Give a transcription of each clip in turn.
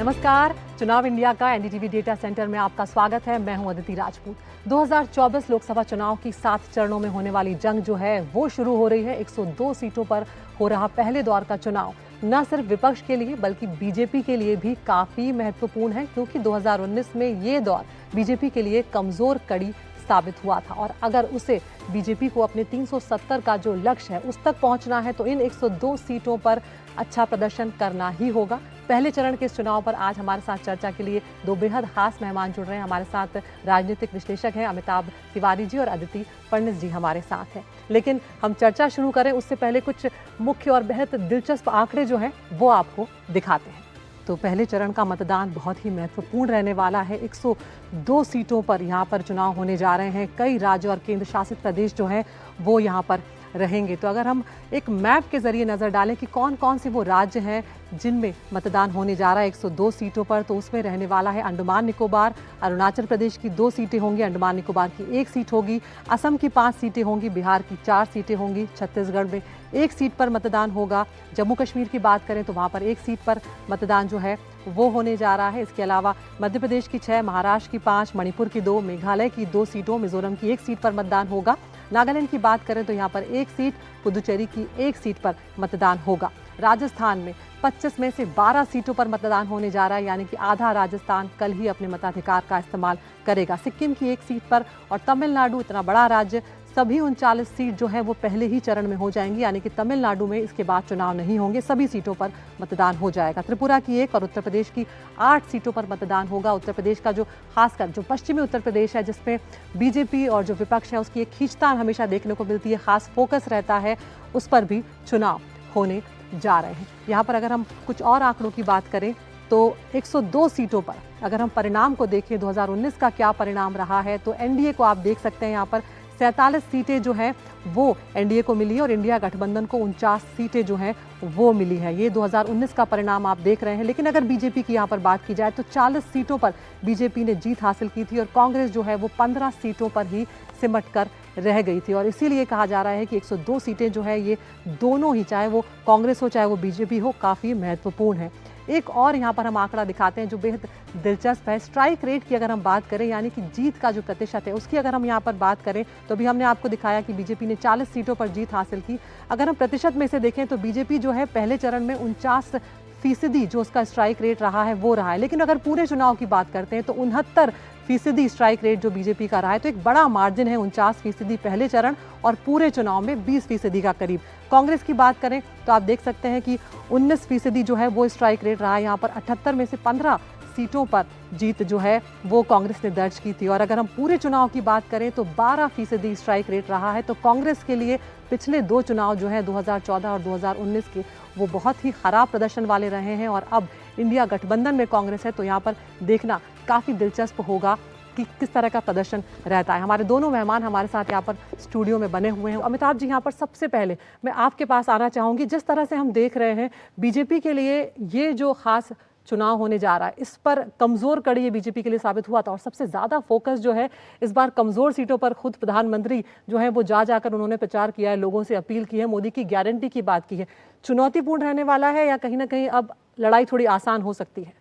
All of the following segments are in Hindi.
नमस्कार, चुनाव इंडिया का एनडीटीवी डेटा सेंटर में आपका स्वागत है। मैं हूं अदिति राजपूत। 2024 लोकसभा चुनाव की 7 चरणों में होने वाली जंग जो है वो शुरू हो रही है। 102 सीटों पर हो रहा पहले दौर का चुनाव न सिर्फ विपक्ष के लिए बल्कि बीजेपी के लिए भी काफी महत्वपूर्ण है, क्योंकि 2019 में ये दौर बीजेपी के लिए कमजोर कड़ी साबित हुआ था और अगर उसे बीजेपी को अपने 370 का जो लक्ष्य है उस तक पहुंचना है तो इन 102 सीटों पर अच्छा प्रदर्शन करना ही होगा। पहले चरण के इस चुनाव पर आज हमारे साथ चर्चा के लिए दो बेहद खास मेहमान जुड़ रहे हैं। हमारे साथ राजनीतिक विश्लेषक हैं अमिताभ तिवारी जी और अदिति पण्डित जी हमारे साथ हैं। लेकिन हम चर्चा शुरू करें उससे पहले कुछ मुख्य और बेहद दिलचस्प आंकड़े जो हैं वो आपको दिखाते हैं। तो पहले चरण का मतदान बहुत ही महत्वपूर्ण रहने वाला है। 102 सीटों पर यहाँ पर चुनाव होने जा रहे हैं। कई राज्य और केंद्र शासित प्रदेश जो हैं वो यहाँ पर रहेंगे। तो अगर हम एक मैप के जरिए नज़र डालें कि कौन कौन से वो राज्य हैं जिनमें मतदान होने जा रहा है 102 सीटों पर, तो उसमें रहने वाला है अंडमान निकोबार। अरुणाचल प्रदेश की 2 सीटें होंगी, अंडमान निकोबार की 1 सीट होगी, असम की 5 सीटें होंगी, बिहार की 4 सीटें होंगी, छत्तीसगढ़ में 1 सीट पर मतदान होगा। जम्मू कश्मीर की बात करें तो वहाँ पर 1 सीट पर मतदान जो है वो होने जा रहा है। इसके अलावा मध्य प्रदेश की 6, महाराष्ट्र की 5, मणिपुर की 2, मेघालय की 2 सीटों, मिजोरम की 1 सीट पर मतदान होगा। नागालैंड की बात करें तो यहाँ पर 1 सीट, पुदुचेरी की 1 सीट पर मतदान होगा। राजस्थान में 25 में से 12 सीटों पर मतदान होने जा रहा है, यानी कि आधा राजस्थान कल ही अपने मताधिकार का इस्तेमाल करेगा। सिक्किम की 1 सीट पर और तमिलनाडु, इतना बड़ा राज्य, सभी 39 सीट जो है वो पहले ही चरण में हो जाएंगी, यानी कि तमिलनाडु में इसके बाद चुनाव नहीं होंगे, सभी सीटों पर मतदान हो जाएगा। त्रिपुरा की 1 और उत्तर प्रदेश की 8 सीटों पर मतदान होगा। उत्तर प्रदेश का जो खासकर जो पश्चिमी उत्तर प्रदेश है जिसमें बीजेपी और जो विपक्ष है उसकी एक खींचतान हमेशा देखने को मिलती है, खास फोकस रहता है, उस पर भी चुनाव होने जा रहे हैं। यहाँ पर अगर हम कुछ और आंकड़ों की बात करें तो 102 सीटों पर अगर हम परिणाम को देखें 2019 का क्या परिणाम रहा है, तो एनडीए को आप देख सकते हैं यहाँ पर 47 सीटें जो हैं वो एनडीए को मिली और इंडिया गठबंधन को 49 सीटें जो हैं वो मिली है। ये 2019 का परिणाम आप देख रहे हैं। लेकिन अगर बीजेपी की यहाँ पर बात की जाए तो 40 सीटों पर बीजेपी ने जीत हासिल की थी और कांग्रेस जो है वो 15 सीटों पर ही सिमट कर रह गई थी और इसीलिए कहा जा रहा है कि 102 सीटें जो है ये दोनों ही, चाहे वो कांग्रेस हो चाहे वो बीजेपी हो, काफ़ी महत्वपूर्ण है। एक और यहाँ पर हम आंकड़ा दिखाते हैं जो बेहद दिलचस्प है। स्ट्राइक रेट की अगर हम बात करें, यानी कि जीत का जो प्रतिशत है उसकी अगर हम यहाँ पर बात करें तो अभी हमने आपको दिखाया कि बीजेपी ने 40 सीटों पर जीत हासिल की। अगर हम प्रतिशत में से देखें तो बीजेपी जो है पहले चरण में 49% जो उसका स्ट्राइक रेट रहा है वो रहा है। लेकिन अगर पूरे चुनाव की बात करते हैं तो 69% स्ट्राइक रेट जो बीजेपी का रहा है, तो एक बड़ा मार्जिन है 49% पहले चरण और पूरे चुनाव में 20% का करीब। कांग्रेस की बात करें तो आप देख सकते हैं कि 19% जो है वो स्ट्राइक रेट रहा है। यहाँ पर 78 में से 15 सीटों पर जीत जो है वो कांग्रेस ने दर्ज की थी और अगर हम पूरे चुनाव की बात करें तो 12% स्ट्राइक रेट रहा है। तो कांग्रेस के लिए पिछले 2 चुनाव जो है 2014 और 2019 के वो बहुत ही खराब प्रदर्शन वाले रहे हैं और अब इंडिया गठबंधन में कांग्रेस है तो यहाँ पर देखना काफ़ी दिलचस्प होगा कि किस तरह का प्रदर्शन रहता है। हमारे दोनों मेहमान हमारे साथ यहाँ पर स्टूडियो में बने हुए हैं। अमिताभ जी, यहाँ पर सबसे पहले मैं आपके पास आना चाहूँगी। जिस तरह से हम देख रहे हैं बीजेपी के लिए ये जो खास चुनाव होने जा रहा है इस पर कमज़ोर कड़ी ये बीजेपी के लिए साबित हुआ था और सबसे ज़्यादा फोकस जो है इस बार कमज़ोर सीटों पर खुद प्रधानमंत्री जो है वो जाकर उन्होंने प्रचार किया है, लोगों से अपील की है, मोदी की गारंटी की बात की है। चुनौतीपूर्ण रहने वाला है या कहीं ना कहीं अब लड़ाई थोड़ी आसान हो सकती है?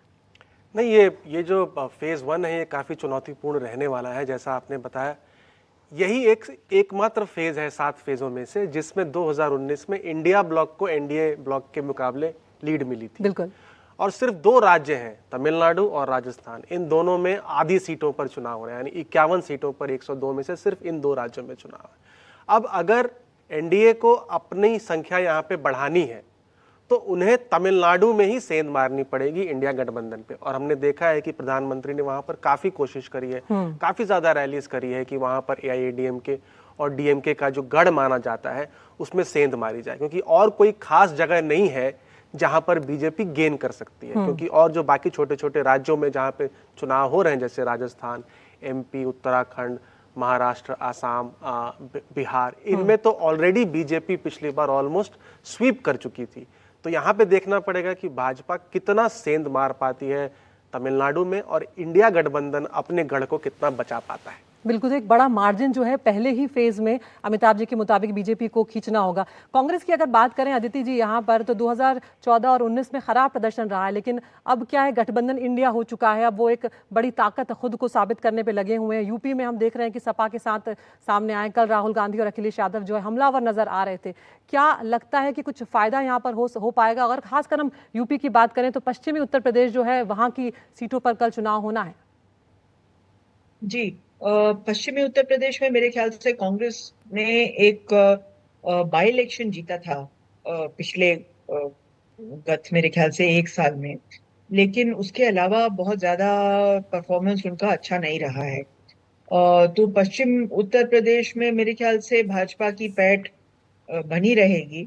नहीं, ये जो फेज़ 1 है ये काफ़ी चुनौतीपूर्ण रहने वाला है। जैसा आपने बताया, यही एकमात्र फेज़ है 7 फेज़ों में से जिसमें 2019 में इंडिया ब्लॉक को एनडीए ब्लॉक के मुकाबले लीड मिली थी। बिल्कुल। और सिर्फ 2 राज्य हैं, तमिलनाडु और राजस्थान, इन दोनों में आधी सीटों पर चुनाव हो रहे हैं, यानी 51 सीटों पर 102 में से सिर्फ इन 2 राज्यों में चुनाव है। अब अगर एनडीए को अपनी संख्या यहाँ पे बढ़ानी है तो उन्हें तमिलनाडु में ही सेंध मारनी पड़ेगी इंडिया गठबंधन पे और हमने देखा है कि प्रधानमंत्री ने वहां पर काफी कोशिश करी है, काफी ज्यादा रैलीज करी है कि वहां पर एआईएडीएमके और डीएमके का जो गढ़ माना जाता है उसमें सेंध मारी जाए, क्योंकि और कोई खास जगह नहीं है जहां पर बीजेपी गेन कर सकती है। क्योंकि और जो बाकी छोटे छोटे राज्यों में जहां पे चुनाव हो रहे हैं जैसे राजस्थान, एमपी, उत्तराखंड, महाराष्ट्र, आसाम, बिहार, इनमें तो ऑलरेडी बीजेपी पिछली बार ऑलमोस्ट स्वीप कर चुकी थी। तो यहाँ पे देखना पड़ेगा कि भाजपा कितना सेंध मार पाती है तमिलनाडु में और इंडिया गठबंधन अपने गढ़ को कितना बचा पाता है। बिल्कुल, तो एक बड़ा मार्जिन जो है पहले ही फेज में अमिताभ जी के मुताबिक बीजेपी को खींचना होगा। कांग्रेस की अगर बात करें अदिति जी यहाँ पर, तो 2014 और 19 में खराब प्रदर्शन रहा है, लेकिन अब क्या है, गठबंधन इंडिया हो चुका है। अब वो एक बड़ी ताकत खुद को साबित करने पे लगे हुए हैं। यूपी में हम देख रहे हैं कि सपा के साथ सामने आए। कल राहुल गांधी और अखिलेश यादव जो है हमलावर नजर आ रहे थे। क्या लगता है कि कुछ फायदा यहाँ पर हो पाएगा? अगर खासकर हम यूपी की बात करें तो पश्चिमी उत्तर प्रदेश जो है वहाँ की सीटों पर कल चुनाव होना है। जी, पश्चिमी उत्तर प्रदेश में मेरे ख्याल से कांग्रेस ने एक बाई इलेक्शन जीता था पिछले गत मेरे ख्याल से एक साल में, लेकिन उसके अलावा बहुत ज्यादा परफॉर्मेंस उनका अच्छा नहीं रहा है। तो पश्चिम उत्तर प्रदेश में मेरे ख्याल से भाजपा की पैठ बनी रहेगी,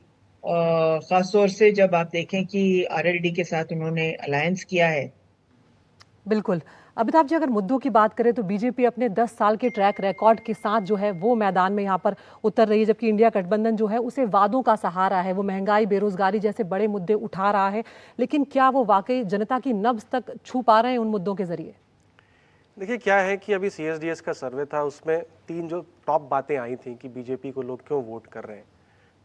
खासतौर से जब आप देखें कि आरएलडी के साथ उन्होंने अलायंस किया है। बिल्कुल। अमिताभ जी, अगर मुद्दों की बात करें तो बीजेपी अपने 10 साल के ट्रैक रिकॉर्ड के साथ जो है वो मैदान में यहाँ पर उतर रही है, जबकि इंडिया गठबंधन जो है उसे वादों का सहारा है। वो महंगाई, बेरोजगारी जैसे बड़े मुद्दे उठा रहा है, लेकिन क्या वो वाकई जनता की नब्ज तक छू पा रहे हैं उन मुद्दों के जरिए? देखिए क्या है कि अभी सीएसडीएस का सर्वे था, उसमें 3 जो टॉप बातें आई थी कि बीजेपी को लोग क्यों वोट कर रहे हैं।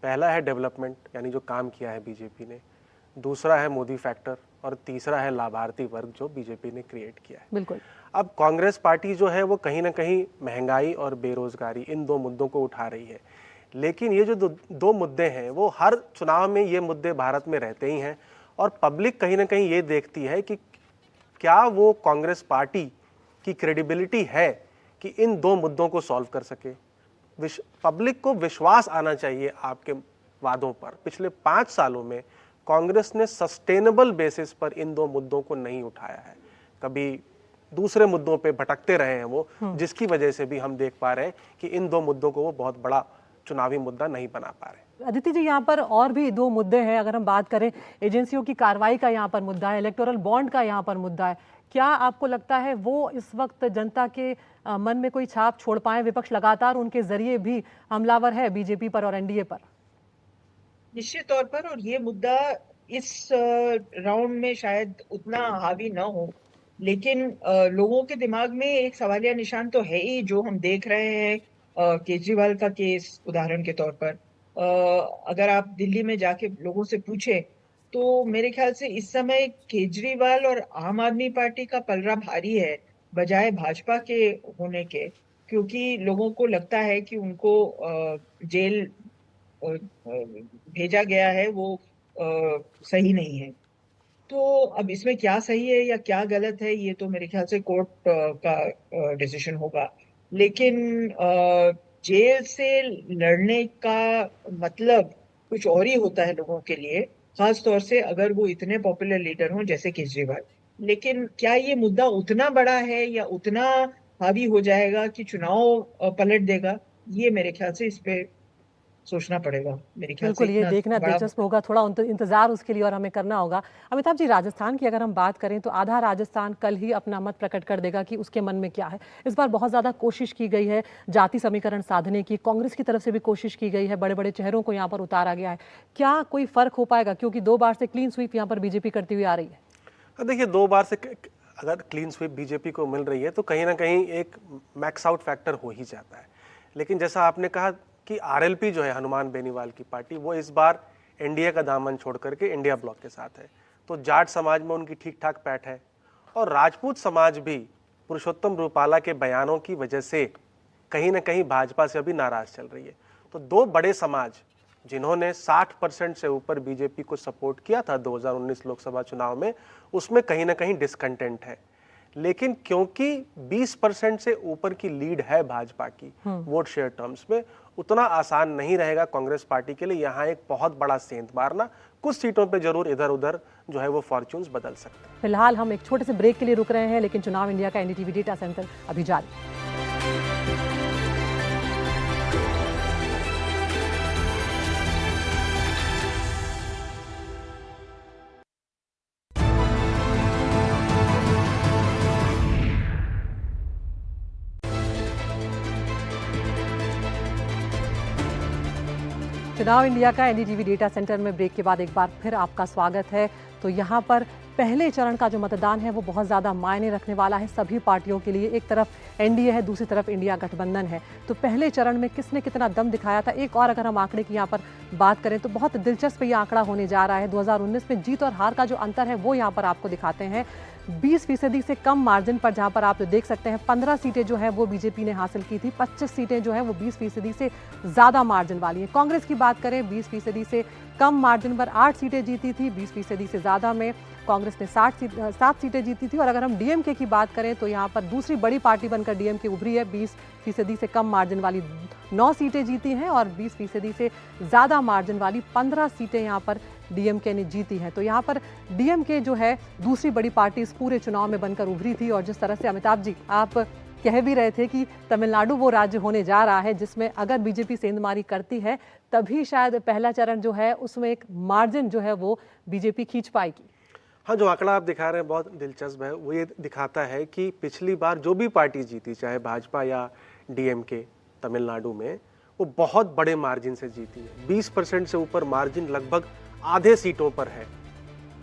पहला है डेवलपमेंट, यानी जो काम किया है बीजेपी ने। दूसरा है मोदी फैक्टर, और तीसरा है लाभार्थी वर्ग जो बीजेपी ने क्रिएट किया है। बिल्कुल। अब कांग्रेस पार्टी जो है वो कहीं ना कहीं महंगाई और बेरोजगारी, इन 2 मुद्दों को उठा रही है। लेकिन ये जो दो मुद्दे हैं वो हर चुनाव में ये मुद्दे भारत में रहते ही हैं, और पब्लिक कहीं ना कहीं ये देखती है कि क्या वो कांग्रेस पार्टी की क्रेडिबिलिटी है कि इन 2 मुद्दों को सॉल्व कर सके। पब्लिक को विश्वास आना चाहिए आपके वादों पर। पिछले 5 सालों में कांग्रेस ने सस्टेनेबल बेसिस पर इन 2 मुद्दों को नहीं उठाया है, कभी दूसरे मुद्दों पे भटकते रहे हैं वो, जिसकी वजह से भी हम देख पा रहे हैं कि इन 2 मुद्दों को वो बहुत बड़ा चुनावी मुद्दा नहीं बना पा रहे। अदिति जी, यहाँ पर और भी 2 मुद्दे हैं। अगर हम बात करें, एजेंसियों की कार्रवाई का यहाँ पर मुद्दा है, इलेक्टोरल बॉन्ड का यहाँ पर मुद्दा है। क्या आपको लगता है वो इस वक्त जनता के मन में कोई छाप छोड़ पाए? विपक्ष लगातार उनके जरिए भी हमलावर है बीजेपी पर और एनडीए पर। निश्चित तौर पर, और ये मुद्दा इस राउंड में शायद उतना हावी ना हो, लेकिन लोगों के दिमाग में एक सवालिया निशान तो है ही, जो हम देख रहे हैं केजरीवाल का केस उदाहरण के तौर पर। अगर आप दिल्ली में जाके लोगों से पूछे तो मेरे ख्याल से इस समय केजरीवाल और आम आदमी पार्टी का पलड़ा भारी है बजाय भाजपा के होने के, क्योंकि लोगों को लगता है कि उनको जेल भेजा गया है वो सही नहीं है। तो अब इसमें क्या सही है या क्या गलत है, ये तो मेरे ख्याल से कोर्ट का डिसीजन होगा। लेकिन जेल से लड़ने का मतलब कुछ और ही होता है लोगों के लिए, खास तौर से अगर वो इतने पॉपुलर लीडर हों जैसे केजरीवाल। लेकिन क्या ये मुद्दा उतना बड़ा है या उतना हावी हो जाएगा कि चुनाव पलट देगा, ये मेरे ख्याल से इस पे सोचना पड़ेगा। मेरे ख्याल से बिल्कुल, ये देखना दिलचस्प होगा, थोड़ा इंतजार उसके लिए और हमें करना होगा। अमिताभ जी, राजस्थान की अगर हम बात करें तो आधा राजस्थान कल ही अपना मत प्रकट कर देगा कि उसके मन में क्या है। इस बार बहुत ज्यादा कोशिश की गई है जाति समीकरण साधने की, कांग्रेस की तरफ से भी कोशिश की गई है, बड़े बड़े चेहरों को यहाँ पर उतारा गया है। क्या कोई फर्क हो पाएगा, क्योंकि 2 बार से क्लीन स्वीप यहाँ पर बीजेपी करती हुई आ रही है? देखिए, 2 बार से अगर क्लीन स्वीप बीजेपी को मिल रही है तो कहीं ना कहीं एक मैक्स आउट फैक्टर हो ही जाता है। लेकिन जैसा आपने कहा कि आरएलपी जो है, हनुमान बेनीवाल की पार्टी, वो इस बार एनडीए का दामन छोड़ करके इंडिया ब्लॉक के साथ है। तो जाट समाज में उनकी ठीक ठाक पैठ है, और राजपूत समाज भी पुरुषोत्तम रूपाला के बयानों की वजह से कहीं ना कहीं भाजपा से अभी नाराज चल रही है। तो 2 बड़े समाज जिन्होंने 60% से ऊपर बीजेपी को सपोर्ट किया था 2019 लोकसभा चुनाव में, उसमें कहीं ना कहीं डिसकंटेंट है। लेकिन क्योंकि 20% से ऊपर की लीड है भाजपा की वोट शेयर टर्म्स में, उतना आसान नहीं रहेगा कांग्रेस पार्टी के लिए यहाँ एक बहुत बड़ा सेंध मारना। कुछ सीटों पे जरूर इधर उधर जो है वो फॉर्च्यून्स बदल सकते हैं। फिलहाल हम एक छोटे से ब्रेक के लिए रुक रहे हैं, लेकिन चुनाव इंडिया का एनडीटीवी डेटा सेंटर अभी जारी। चुनाव इंडिया का एनडीटीवी डेटा सेंटर में ब्रेक के बाद एक बार फिर आपका स्वागत है। तो यहाँ पर पहले चरण का जो मतदान है वो बहुत ज़्यादा मायने रखने वाला है सभी पार्टियों के लिए। एक तरफ एनडीए है, दूसरी तरफ इंडिया गठबंधन है। तो पहले चरण में किसने कितना दम दिखाया था, एक और अगर हम आंकड़े की यहाँ पर बात करें तो बहुत दिलचस्प ये आंकड़ा होने जा रहा है। 2019 में जीत और हार का जो अंतर है वो यहाँ पर आपको दिखाते हैं। 20% से कम मार्जिन पर, जहां पर आप देख सकते हैं 15 सीटें जो है वो बीजेपी ने हासिल की थी, 25 सीटें जो है वो 20% से ज़्यादा मार्जिन वाली है। कांग्रेस की बात करें 20% से कम मार्जिन पर 8 सीटें जीती थी, 20% से ज़्यादा में कांग्रेस ने 7 सीटें जीती थी। और अगर हम डीएमके की बात करें तो यहाँ पर दूसरी बड़ी पार्टी बनकर डीएमके उभरी है, 20% से कम मार्जिन वाली 9 सीटें जीती हैं और 20% से ज़्यादा मार्जिन वाली 15 सीटें यहाँ पर डीएमके ने जीती हैं। तो यहाँ पर डीएमके जो है दूसरी बड़ी पार्टी इस पूरे चुनाव में बनकर उभरी थी। और जिस तरह से अमिताभ जी आप कह भी रहे थे कि तमिलनाडु वो राज्य होने जा रहा है जिसमें अगर बीजेपी सेंधमारी करती है तभी शायद पहला चरण जो है उसमें एक मार्जिन जो है वो बीजेपी खींच पाएगी। हाँ, जो आंकड़ा आप दिखा रहे हैं बहुत दिलचस्प है। वो ये दिखाता है कि पिछली बार जो भी पार्टी जीती, चाहे भाजपा या डीएमके तमिलनाडु में, वो बहुत बड़े मार्जिन से जीती है। 20% से ऊपर मार्जिन लगभग आधे सीटों पर है।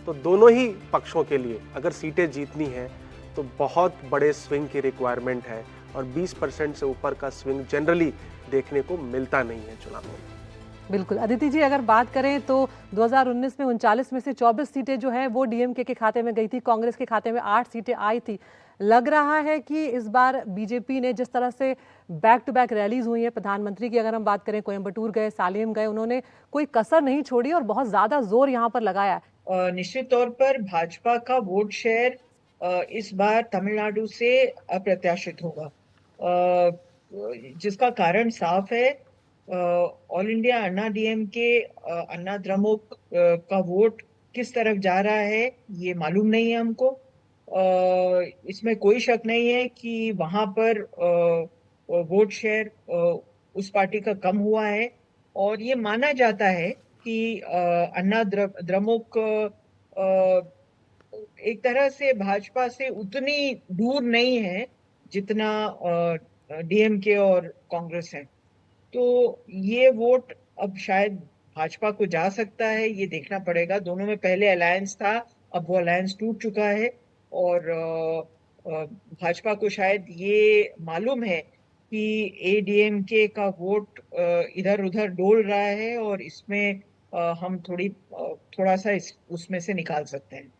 तो दोनों ही पक्षों के लिए अगर सीटें जीतनी है तो बहुत बड़े स्विंग की रिक्वायरमेंट है और 20% से ऊपर का स्विंग जनरली देखने को मिलता नहीं है चुनाव में। बिल्कुल अदिति जी, अगर बात करें तो 2019 में 39 में से 24 सीटें जो है वो डीएमके के खाते में गई थी, कांग्रेस के खाते में 8 सीटें आई थी। लग रहा है कि इस बार बीजेपी ने जिस तरह से बैक टू बैक रैलीज हुई है, प्रधानमंत्री की अगर हम बात करें कोयम्बटूर गए, सालेम गए, उन्होंने कोई कसर नहीं छोड़ी और बहुत ज्यादा जोर यहाँ पर लगाया है। निश्चित तौर पर भाजपा का वोट शेयर इस बार तमिलनाडु से अप्रत्याशित होगा, जिसका कारण साफ है। ऑल इंडिया अन्ना डीएमके अन्ना द्रमुक का वोट किस तरफ जा रहा है ये मालूम नहीं है हमको। इसमें कोई शक नहीं है कि वहां पर वोट शेयर उस पार्टी का कम हुआ है और ये माना जाता है कि अन्ना द्रमुक एक तरह से भाजपा से उतनी दूर नहीं है जितना डीएमके और कांग्रेस है। तो ये वोट अब शायद भाजपा को जा सकता है, ये देखना पड़ेगा। दोनों में पहले अलायंस था, अब वो अलायंस टूट चुका है और भाजपा को शायद ये मालूम है कि एडीएमके का वोट इधर उधर डोल रहा है और इसमें हम थोड़ा सा उसमें से निकाल सकते हैं।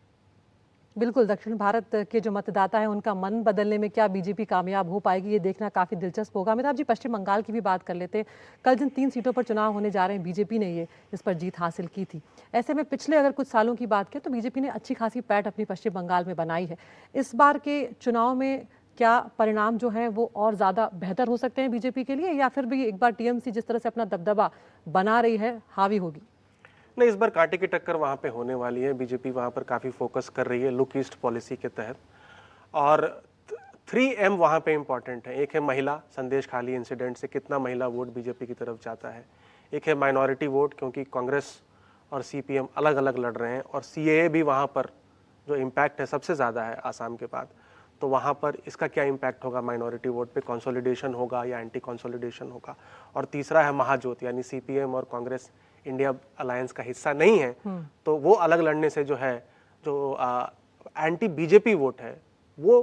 बिल्कुल, दक्षिण भारत के जो मतदाता हैं उनका मन बदलने में क्या बीजेपी कामयाब हो पाएगी, ये देखना काफ़ी दिलचस्प होगा। अमिताभ जी, पश्चिम बंगाल की भी बात कर लेते हैं। कल जिन 3 सीटों पर चुनाव होने जा रहे हैं बीजेपी ने इस पर जीत हासिल की थी। ऐसे में पिछले अगर कुछ सालों की बात करें तो बीजेपी ने अच्छी खासी पैठ अपनी पश्चिम बंगाल में बनाई है। इस बार के चुनाव में क्या परिणाम जो है वो और ज़्यादा बेहतर हो सकते हैं बीजेपी के लिए, या फिर भी एक बार टीएमसी जिस तरह से अपना दबदबा बना रही है हावी होगी? नहीं, इस बार कांटे की टक्कर वहाँ पे होने वाली है। बीजेपी वहाँ पर काफ़ी फोकस कर रही है लुक ईस्ट पॉलिसी के तहत। और 3M वहाँ पे इम्पॉर्टेंट है। एक है महिला, संदेश खाली इंसिडेंट से कितना महिला वोट बीजेपी की तरफ जाता है। एक है माइनॉरिटी वोट, क्योंकि कांग्रेस और सीपीएम अलग अलग लड़ रहे हैं और सीएए भी वहाँ पर जो इम्पैक्ट है सबसे ज़्यादा है आसाम के बाद। तो वहाँ पर इसका क्या इम्पैक्ट होगा माइनॉरिटी वोट पे, कंसोलिडेशन होगा या एंटी कंसोलिडेशन होगा। और तीसरा है महाजोत, यानी सीपीएम और कांग्रेस इंडिया अलायंस का हिस्सा नहीं है, तो वो अलग लड़ने से जो है जो एंटी बीजेपी वोट है वो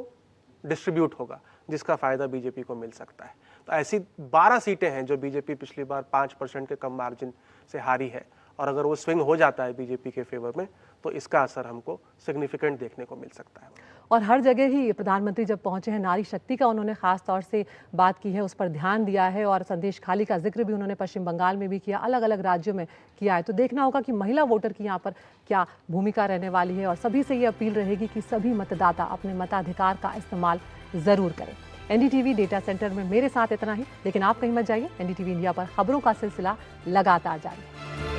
डिस्ट्रीब्यूट होगा, जिसका फायदा बीजेपी को मिल सकता है। तो ऐसी 12 सीटें हैं जो बीजेपी पिछली बार 5% के कम मार्जिन से हारी है और अगर वो स्विंग हो जाता है बीजेपी के फेवर में तो इसका असर हमको सिग्निफिकेंट देखने को मिल सकता है। और हर जगह ही प्रधानमंत्री जब पहुंचे हैं नारी शक्ति का उन्होंने खास तौर से बात की है, उस पर ध्यान दिया है और संदेश खाली का जिक्र भी उन्होंने पश्चिम बंगाल में भी किया, अलग अलग राज्यों में किया है। तो देखना होगा कि महिला वोटर की यहाँ पर क्या भूमिका रहने वाली है और सभी से ये अपील रहेगी कि सभी मतदाता अपने मताधिकार का इस्तेमाल ज़रूर करें। एनडीटीवी डेटा सेंटर में मेरे साथ इतना ही, लेकिन आप कहीं मत जाइए। एनडीटीवी इंडिया पर खबरों का सिलसिला लगातार जारी है।